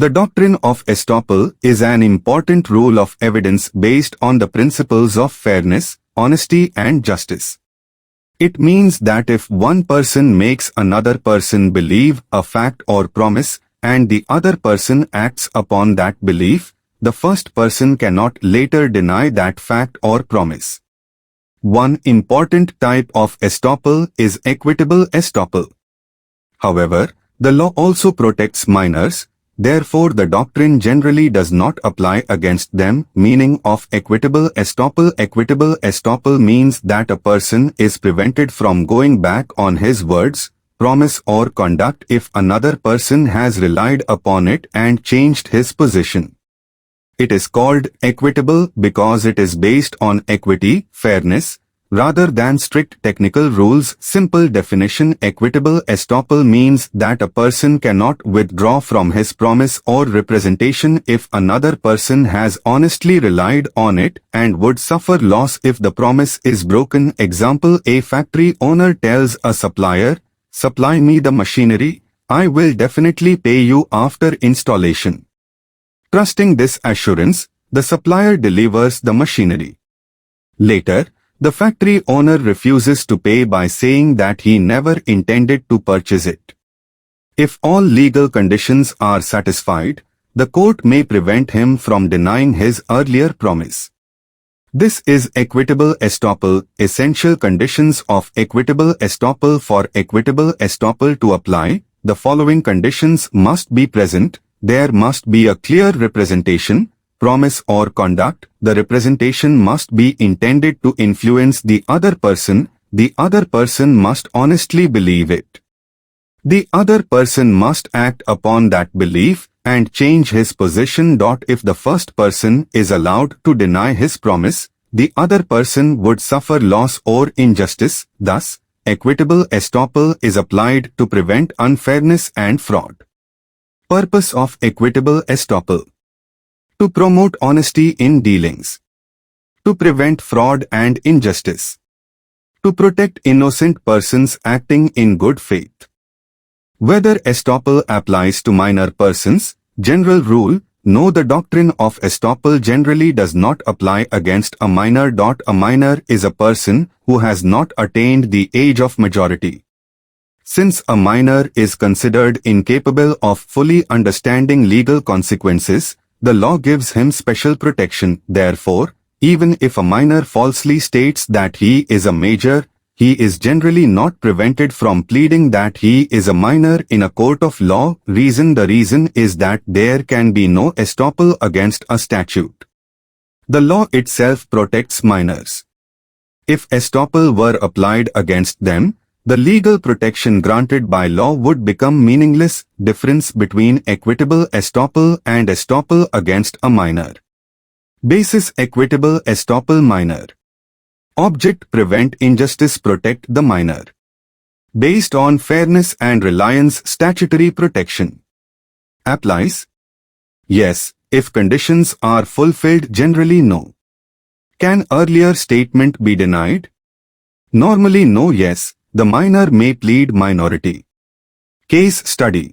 The doctrine of estoppel is an important rule of evidence based on the principles of fairness, honesty and justice. It means that if one person makes another person believe a fact or promise, and the other person acts upon that belief, the first person cannot later deny that fact or promise. One important type of estoppel is equitable estoppel. However, the law also protects minors, therefore the doctrine generally does not apply against them. Meaning of equitable estoppel. Equitable estoppel means that a person is prevented from going back on his words, promise or conduct if another person has relied upon it and changed his position. It is called equitable because it is based on equity, fairness, rather than strict technical rules. Simple definition: equitable estoppel means that a person cannot withdraw from his promise or representation if another person has honestly relied on it and would suffer loss if the promise is broken. Example: a factory owner tells a supplier, "Supply me the machinery, I will definitely pay you after installation." Trusting this assurance, the supplier delivers the machinery. Later, the factory owner refuses to pay by saying that he never intended to purchase it. If all legal conditions are satisfied, the court may prevent him from denying his earlier promise. This is equitable estoppel. Essential conditions of equitable estoppel. For equitable estoppel to apply, the following conditions must be present. There must be a clear representation, promise or conduct. The representation must be intended to influence the other person. The other person must honestly believe it. The other person must act upon that belief and change his position. If the first person is allowed to deny his promise, the other person would suffer loss or injustice. Thus, equitable estoppel is applied to prevent unfairness and fraud. Purpose of equitable estoppel: to promote honesty in dealings, to prevent fraud and injustice, to protect innocent persons acting in good faith. Whether estoppel applies to minor persons? General rule: no, the doctrine of estoppel generally does not apply against a minor. A minor is a person who has not attained the age of majority. Since a minor is considered incapable of fully understanding legal consequences, the law gives him special protection. Therefore, even if a minor falsely states that he is a major, he is generally not prevented from pleading that he is a minor in a court of law. The reason is that there can be no estoppel against a statute. The law itself protects minors. If estoppel were applied against them, the legal protection granted by law would become meaningless. Difference between equitable estoppel and estoppel against a minor. Basis: equitable estoppel. Minor object: prevent injustice, protect the minor. Based on fairness and reliance, statutory protection. Applies: yes, if conditions are fulfilled. Generally no. Can earlier statement be denied? Normally no. Yes, the minor may plead minority. Case study: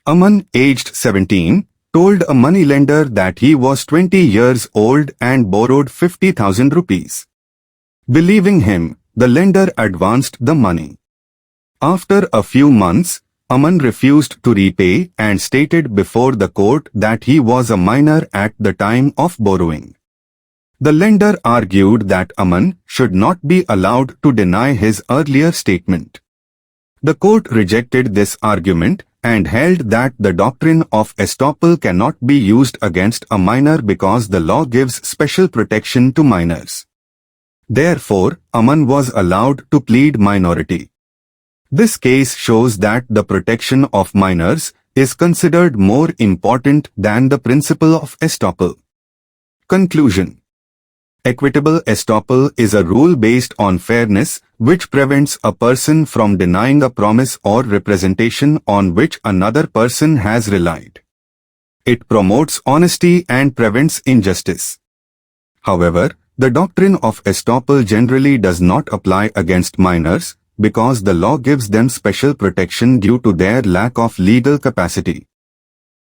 a man aged 17 told a moneylender that he was 20 years old and borrowed 50,000 rupees. Believing him, the lender advanced the money. After a few months, Aman refused to repay and stated before the court that he was a minor at the time of borrowing. The lender argued that Aman should not be allowed to deny his earlier statement. The court rejected this argument and held that the doctrine of estoppel cannot be used against a minor because the law gives special protection to minors. Therefore, Aman was allowed to plead minority. This case shows that the protection of minors is considered more important than the principle of estoppel. Conclusion: equitable estoppel is a rule based on fairness which prevents a person from denying a promise or representation on which another person has relied. It promotes honesty and prevents injustice. However, the doctrine of estoppel generally does not apply against minors because the law gives them special protection due to their lack of legal capacity.